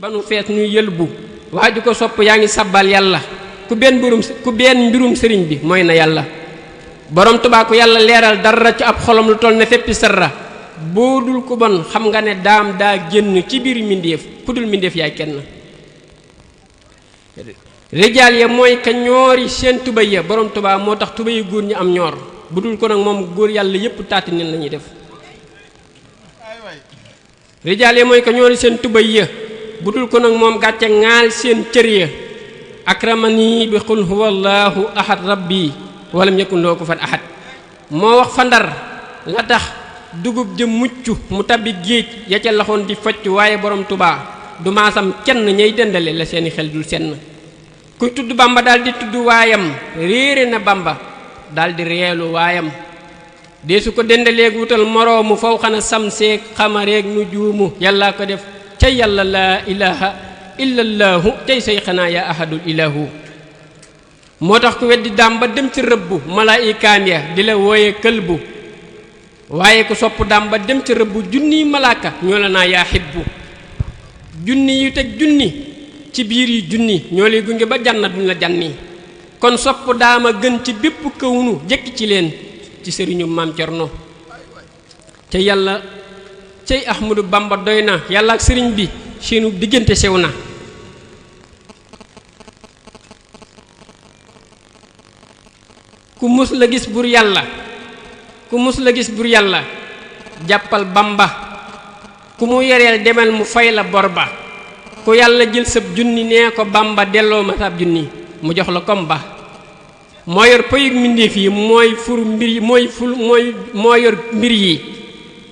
ba nu fees ñuy yëlbu waaju ko sopp yaa ngi sabbal yàlla ku benn mbirum sëriñ bi mooy na yàlla borom Tuubaa ku yàlla leeral dara ci ab xolam lu toll ne feppi sarra boo dul ko bon xam nga ne daam daa génn ci biir mbindéef ku dul mbindéef yaay kenn rijaal ya mooy ka ñoori seen tubay ya borom Tuubaa moo tax tubay yu góor ñi am ñoor bu dul ko nag moom góor yàlla yépp taati nen lañuy def rijaal ya mooy ka ñoori seen tubay ya bu dul ko nag moom gàcce ŋaal seen cër ya akramani bi qul huwallahu ahad rabbi walam yakun lahu kufuwan ahad moo wax fa Ndar la tax dugub jë mucc mu tabbi géej ya ca laxoon di focc waaye borom Tuubaa du maasam kenn ñay dendale la seeni xel dul senn kuy tudd Bamba daldi tudd waayam réere na Bamba daldi reelu waayam deesu ko dendaleeg wutal moroomu faw xana samseeg xamareeg nu juumu yàllaa ko def ca yàlla laa ilaha illallahu tey say xanaa yaa ahadul ilahu moo tax ku weddi daam ba dem ci rëbbu malaayikaam ya di la wooye këlbu waaye ku sopp daam ba dem ci rëbbu junniy malaaka ñoo la naa yaa xibbu junni yu teg junni ci biir yi junni ñoo lay gunge ba jànna duñ la janni kon sopp daama gën ci bépp kawnu jëkk ci leen ci sëriñu maam Cerno te yàlla cey Ahmadu Bamba doy na yàlla ak sëriñ bi seenu diggante sew na ku mus la gis bur yàlla jàppal Bamba ku mu yoreel demal mu fay la bor ba ku yàlla jël sab junni nee ko Bamba delloo ma sab junni mu jox la kom ba moo yor payug mbindéef yi mooy yor mbir yi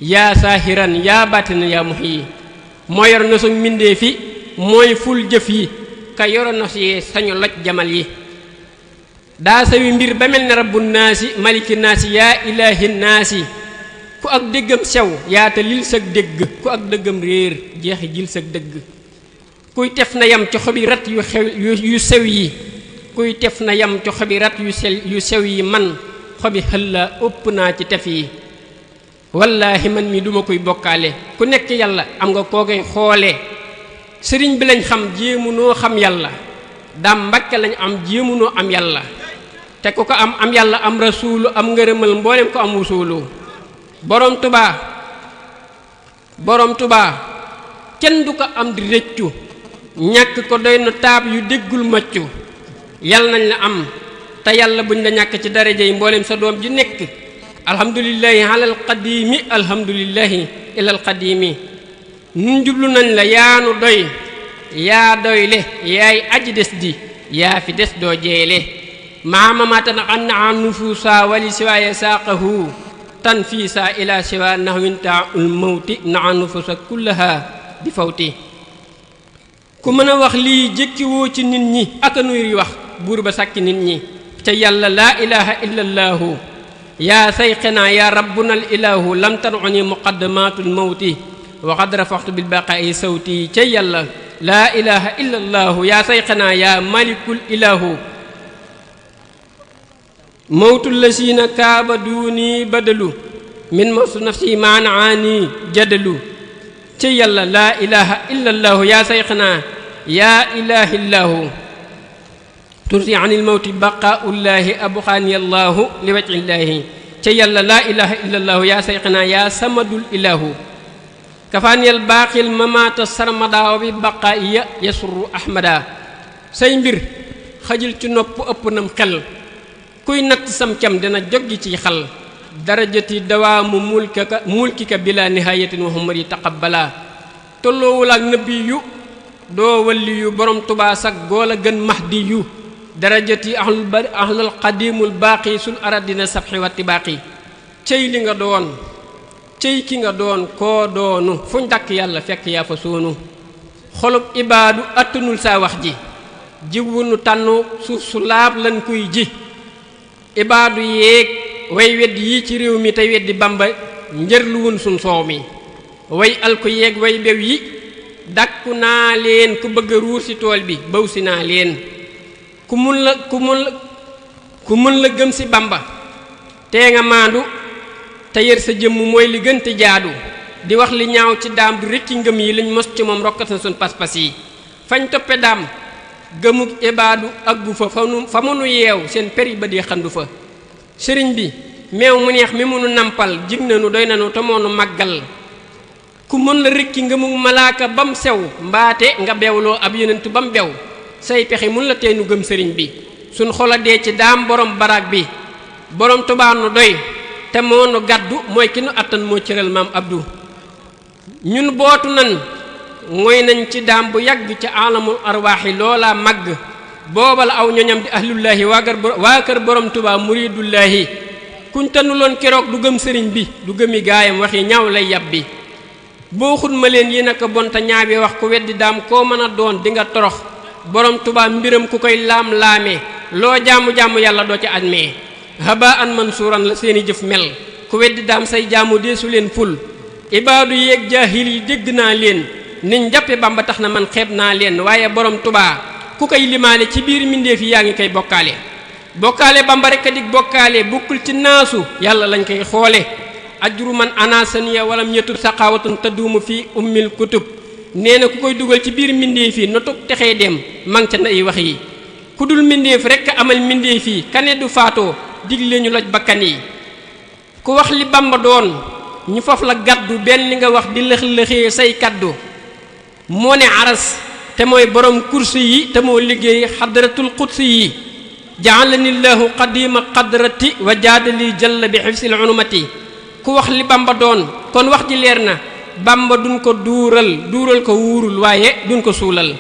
yaa saahiran yaa baatinan yaa muhyi moo yor nosug mbindéef yi mooy ful jëf yi ka yoro nos yee sañu loj jamal yi daa sawi mbir ba mel ne rabbu naasi maliki naasi yaa ilaahi naasi ku ak déggam sew yaata lil sag dégg ku ak dëggam réer jeexi jil sag dëgg kuy tef na yam ci xobi rat yu sew yi kuy tef na yam ci xobi rat yu sew yi man xobi xëlla ëpp naa ci tef yi wallaahi man mi duma koy bokkaale ku nekk yàlla am nga koo koy xoole sëriñ bi lañ xam jéemunoo xam yàlla daam Mbàkke lañ am jéemunoo am yàlla te ku ko am yàlla am rasuulu am ngërëmal mboolem ko am wusuulu borom Tuubaa kenn du ko am di rëccu ñàkk ko doy na taab yu déggul maccu yàlla nañ la am te yàlla buñ la ñàkk ci daraja yi mboolem sa doom ji nekk alhamdulillahi alal qadimi alhamdulillahi ilal qadimi nun jublu nañ la yaanu doy yaa doyle yaay aji des di yaa fi des doo jeele maamamatan an na nufuusa wali siwaaye saaqahu tan fii saa ila siwa naxwinta ul mawti na nufuusa kullaha di fawti ku mën a wax lii jékkiwoo ci nit ñi aka nuy wax buur ba sàkki nit ñi ca yàlla laa ilaha illallahu yaa sayxinaa yaa rabbunal ilahu lam tanuni muqaddamatul mawti wa qad rafaxtu bil baqaa'i sawti ca yàlla laa ilaha illallahu yaa sayxinaa yaa malikul ilahu mawtul lasiina kaaba duuni badalu min mawtu nafsi maanaani jadalu ca yàlla laa ilaha illallahu yaa sayxinaa yaa ilahillahu tursi anil mawti baqaaullaahi abxaaniyallahu li wajhillaahi ca yàlla laa ilaha illallahu yaa sayxinaa yaa samadul ilahu kafaaniyal baaqil mamaata sarmadaa bi baqaaiya yasurru ahmada say mbir xajul ci nopp ëpp nam xel kuy natt sam cam dina joggi ci xal darajati dawaamu mulkika bila nihayatin wa humri taqabbala tolloowul ak nabi yu doo walli yu borom Tuubaa sag goola gën mahdi yu darajati ahlul qadimul baaqi sul aradina sabxi wa tibaaqi cey li nga doon cey ki nga doon koo doonu fuñ dakk yàlla fekk yaa fa soonu xolub ibaadu attanul saa wax ji jiwunu tànnu suuf su laab lan koy ji ibaadu yeeg way weddi yi ci réew mi tey weddi Bamba njër lu wun suñ soow mi way alku yeeg way bew yi dakku naa leen ku bëgg a ruur ci tool bi baw si naa leen ku mun la gëm ci Bamba tee nga maandu te yër sa jëmm mooy li gën te jaadu di wax li ñaaw ci daam di rëcci ngëm yi liñ mos ci moom rokkat na suñ pas-pas yi fañ toppe daam gëmuk ibaadu aggu fa mu nu yeew seen peri ba di xandu fa sëriñ bi meew mu neex mi munu nampal jig nanu doy nanu te moonu màggal ku mën la rëkki ngëmuk malaaka bam sew mbaate nga bewloo ab yonentu bam bew say pexe mun la teenu gëm sëriñ bi suñ xola dee ci daam borom baraag bi borom Tuubaa nu doy te moo nu gàddu mooy ki nu attan moo cëral maam Abdou ñun bootu nan mooy nañ ci daam bu yàgg ca alamul arwaaxi loola màgg booba la aw ñoñam di ahlullaahi waa kër borom Tuubaa muridullaahi kuñ tanuloon keroog du gëm sëriñ bi du gëmi gaayam waxi ñaaw lay yàbbi boo xut ma leen yi naka bonta ñaabi wax ku weddi daam koo mën a doon di nga torox borom Tuubaa mbiram ku koy laam-laamee loo jaamu-jaamu yàlla doo ca admee haba an mansuuran la seeni jëf mel ku weddi daam say jaamu deesu leen ful ibaadu yeeg jaahil yi dégg naa leen niñ jàppe Bamba tax na man xeeb naa leen waaye borom Tuubaa ku koy limaale ci biir mbindeef yi yaa ngi koy bokkaale Bamba rek a dig bokkaale bokkul ci naasu yàlla lañ koy xoole ajru man anasaniya walam yetub saqawatun taduumu fi ummil kutub nee na ku koy dugal ci biir mbindeef yi notug texee dem mang ca nay wax yi ku dul mbindeef rek amal mbindeef yi kane du faatoo digle ñu loj bakkan yi ku wax li Bamba doon ñu faf la gàddu benn li nga wax di lëx-lëxee say kaddu moo ne aras te mooy borom kursi yi te moo liggéey xadratul qudsi yi ja'alanillahu qadima qadrati wa jaadali jalla bi xifsil unumati ku wax li Bamba doon kon wax ji leer na Bamba duñ ko duural ko wuurul waaye duñ ko suulal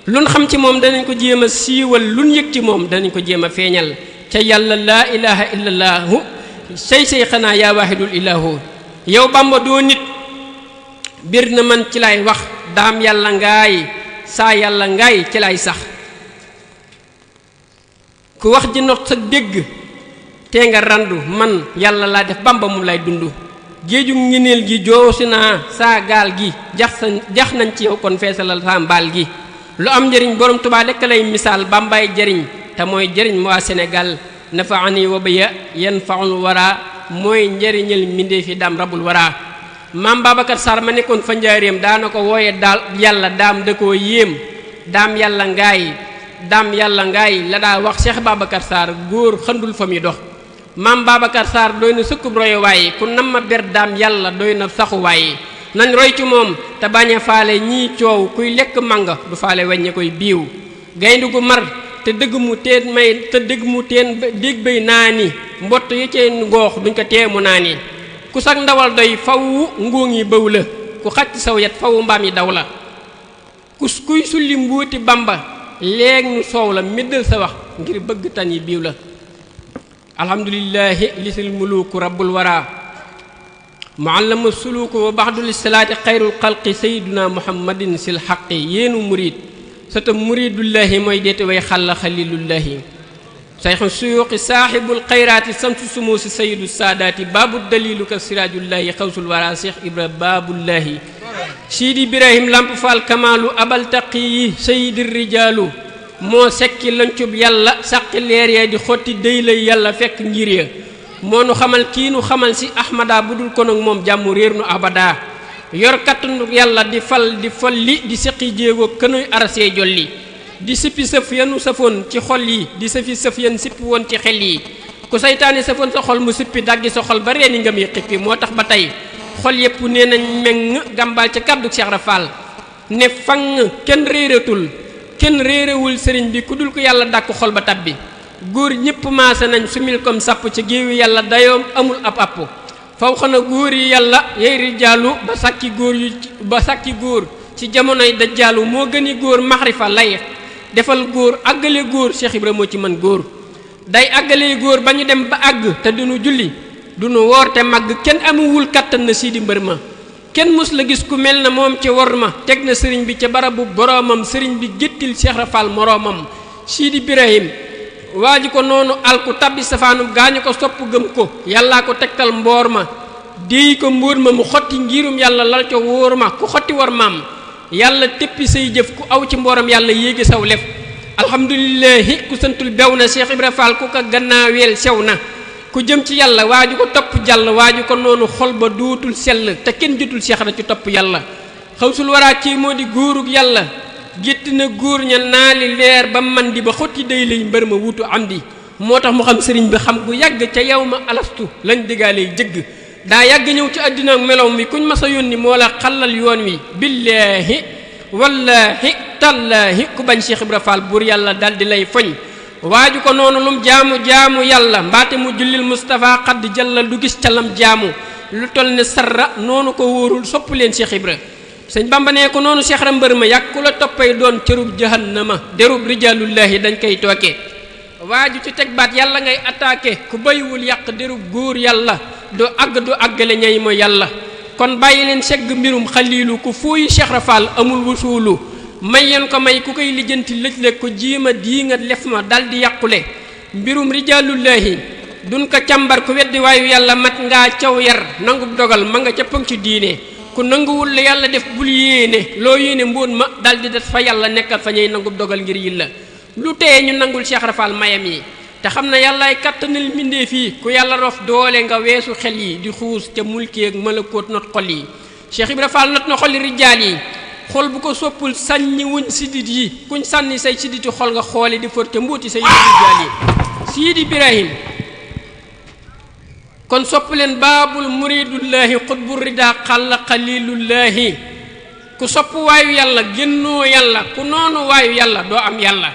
luñ xam ci moom danañ ko jéem a siiwal luñ yëg ci moom danañ ko jéem a feeñal ca yàlla laa ilaha illallahu say xanaa yaa waahidul ilahu yow Bamba doo nit bir na man ci lay wax daam yàlla ngaay saa yàlla ngaay ci lay sax ku wax ji not sa dégg tee nga randu man yàlla laa def Bamba mu lay dund géeju ngineel gi joosi naa saa gaal gi jax nañ ci yow kon feesalal saa mbaal gi lu am njëriñ borom Tuubaa rekk lay misaal Bambaay jëriñ te mooy jëriñ waa Sénégal nafaani wa biya yanfaul wara mooy njëriñal mbindéef yi daam rabul wara maam Babacar Sarr ma nekkoon fa njaareem daana ko wooye daal yàlla daam da koo yéem daam yàlla ngaay la daa wax Cheikh Babacar Sarr góor xandul fa muy dox maam Babacar Sarr doy na sëkkub royuwaay ku nam ma ber daam yàlla doy na saxuwaay nañ roy ci moom te bañ a faale ñii coow kuy lekk manga du faale weññe koy biiw gaynde gu mar te dëgg mu teen dégg bay naani mbott yi cee ngoox duñ ko teemu naani ku sag ndawal doy faw ngóoŋ yi bëw la ku xacc saw yat faw mbaam yi daw la kuy sulli mbuuti Bamba léeg nu soow la middal sa wax ngir bëgg tan yi biiw la alhamdulillahi lisil muluku rabbul wara muallama suluku wa baxdul salaati xayrul xalqi sayyiduna muhammadin sil xaqi yéenu murid sata muridullahi mooy deete way xalla xalilullahi sayxu suyuqi saaxibul xayraati samsu sumuusi sayyidu saadaati baabu dalilu ka siraajullahi xawsul wara cheikh ibra baabullahi siidi ibrahim lamp faal kamaalu abal taqi yi sayyidi rijaalu moo sekki lancub yàlla saqi leer ya di xotti déy lay yàlla fekk ngir ya moo nu xamal kii nu xamal si ahmada bu dul kon ak moom jàmm réer nu abada yor kattanu yàlla di fal di folli di seqi jéego kënuy arasee jolli di sippi sëf yanu safoon ci xol yi di sëfi sëf yan sippi woon ci xel yi ku saytaane safoon sa xol mu sippi daggi sa xol ba reeni ngam yi xippi moo tax ba tey xol yépp nee nañ meng gàmbaal ca kàddu Cheikh Rafal ne fang kenn réerewul sëriñ bi ku dul ko yàlla dàkk xol ba tabbi góor ñépp maase nañ sumil comme sàpp ci géewi yàlla dayoom amul ab àpp faw xana góor yi yàlla yey rijaalu ba sàkki góor ci jamonoy dajjaalu moo gëni góor maxrifa lay defal góor àggale góor Cheikh Ibra moo ci mën góor day àggale góor ba ñu dem ba àgg te duñu julli duñu woor te màgg kenn amuwul kàttan na siidi mbër ma kenn mus la gis ku mel na moom ci wor ma teg na sëriñ bi ca barabu boroomam sëriñ bi géttil Cheikh Rafal moroomam siidi Ibrahim waa ji ko noonu alku tabbi safaanum gaañu ko sopp gëm ko yàllaa ko tegtal mboor ma déey ko mbóor ma mu xotti ngirum yàlla lal co wóor ma ku xotti war maam yàlla téppi say jëf ku aw ci mbooram yàlla yéegi saw lef alhamdulillahi ku santul bew na Cheikh Ibra Fall ku ko gannaaweel sew na ku jëm ci yàlla waaju ko topp jàll waaju ko noonu xol ba duutul sell te kenn jotul Cheikh Ibra ci topp yàlla xawsul waraa kii moo di góorug yàlla gétt na góor ña naali leer ba man di ba xotti day lay mbër ma wutu am di moo tax mu xam sëriñ bi xam gu yàgg ca yow ma alastu lañ digaalee jëgg daa yàgg ñëw ci àddina ak meloom wi kuñ mas a yónni moo la xalal yoon wi billaahi wallaahi tallaahi ku bañ Cheikh Ibra Fall buur yàlla dal di lay foñ waaju ko noonu lum jaamu yàlla mbaate mu jullil Mustafa xadd jalla du gis ca lam jaamu lu toll ne sarra noonu ko wóorul sopp leen Cheikh Ibra sëñ Bamba nee ko noonu Cheikh Ibra mbër ma yàgg ku la toppay doon cërub jahannama derub rijaalullaahi dañ koy tooke waaju ci teg baat yàlla ngay attaqué ku bayiwul yàq derub góor yàlla du àggale ñay mooy yàlla kon bàyyi leen segg mbirum xaliilu ku fuuy Cheikh Ibra Fall amul wusuulu may yeen ko may ku koy lijjanti lëj-lëj ko jiima dii nga lef ma dal di yàqule mbirum rijaalullaahi duñ ko càmbar ku weddi waayu yàlla mat ngaa caw yar nangub dogal ma nga ca pëng ci diine ku nanguwul la yàlla def bul yéene loo yéene mbóot ma dal di def fa yàlla nekkal fa ñuy nangub dogal ngir yilla lu teye ñu nangul Cheikh Ibra Fall mayam yi te xam na yàllaay kattanal mbindee fii ku yàlla rof doole nga weesu xel yi di xuus ca mulki ak malakoot not xol yi Cheikh Ibra Fall not na xoli rijaal yi xol bu ko soppul sànni wuñ sidit yi kuñ sànni say siditi xol nga xoole di fër te mbuuti say rijaal yi Sidi Ibrahim kon sopp leen baabul muridullaahi xutbu rida xalla xalilullaahi ku sopp waayu yàlla génnoo yàlla ku noonu waayu yàlla doo am yàlla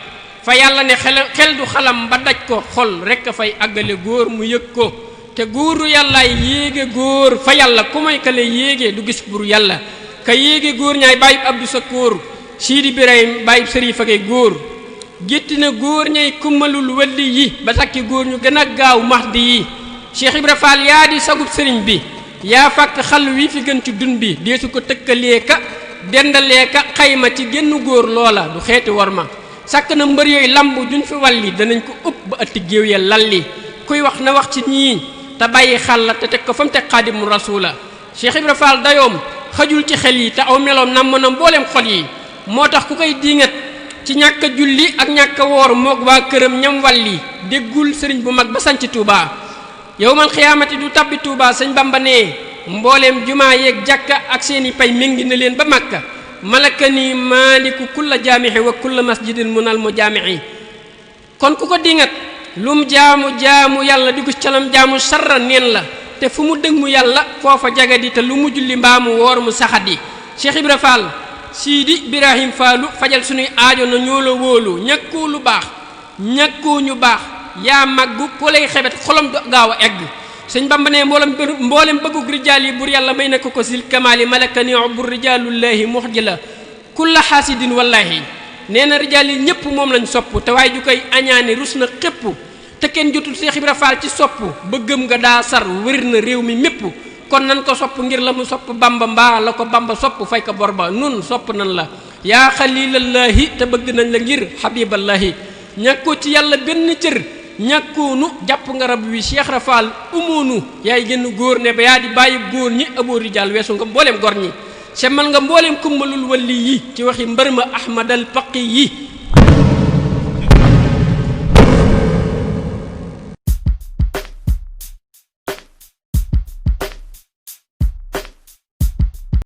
fa yàlla ne xel du xalam ba daj ko xol rekk a fay àggale góor mu yëg ko te góoru yàllaay yéege góor fa yàlla ku may kale yéege du gis bur yàlla ka yéege góor ñaay bàyyib Abdou Sakkoor Sidi Ibrahim bàyyib sëriñ fage góor gétti na góor ñay kummalul walli yi ba takki góor ñu gën a gaaw mahdi yi Cheikh Ibra Fall yaa di sagub sëriñ bi yaa fàkk xal wi fi gën ci dun bi deesu ko tëkkalee ka dendalee ka xayma ci génn góor loola du xeeti war ma sàkk na mbër yooyu lamb duñ fi walli danañ ko ëpp ba ëtti géew ya lalli kuy wax na wax ci ñii te bàyyi xàll te teg ko fa mu teg xaadimu rasuula Cheikh Ibra Fall dayoom xajul ci xel yi te aw meloom nam na mbooleem xol yi moo tax ku koy diingat ci ñàkk a julli ak ñàkk a woor moog waa këram ñam walli déggul sëriñ bu mag ba sanc Tuubaa yowmal xiyaamati du tabbi Tuubaa sëñ Bamba nee mbooleem jumaa yeeg jàkka ak seeni pay méngi na leen ba Makka malaka ni maaliku kulla jaamixi wa kulla masjidin munal mu jaamixi kon ku ko dingat lum jaamu yàlla di ko calam jaamu sarra neen la te fu mu dëg mu yàlla foofa jagadi te lu mu julli mbaamu woor mu saxadi Cheikh Ibra Fall Sidi Ibrahim Fallu fajal suñuy aajo na ñoo la wóolu ñàkkoo lu baax ñàkkoo ñu baax yaa màggu ku lay xebet xolam gaaw a egg sëñ Bamba ne mboolem bëggug rijaal yi bur yàlla may na ko sil kamaali malaka ni bur rijaalullaahi muxjila kulla xaasidin wallaahi nee na rijaal yi ñépp moom lañ sopp te waaye ju koy añaani rus na xépp te kenn jotul Cheikh Ibra Fall ci sopp bëggam nga daa sar wër na réew mi mépp kon nan ko sopp ngir la mu sopp Bamba mbaa la ko Bamba sopp fay ko bor ba nun sopp nan la yaa xalilallaahi te bëgg nañ la ngir xabiballaahi ñàkkoo ci yàlla benn cër ñàkkoonu jàpp nga rab wi Cheikh Ibra Fall umoonu yaay génn góor ne ba yaa di bàyyi góor ñi aboo rijaal weesu nga mbooleem gor ñi semmal nga mbooleem kummalul walli yi ci waxi mbër ma ahmadal paqi yi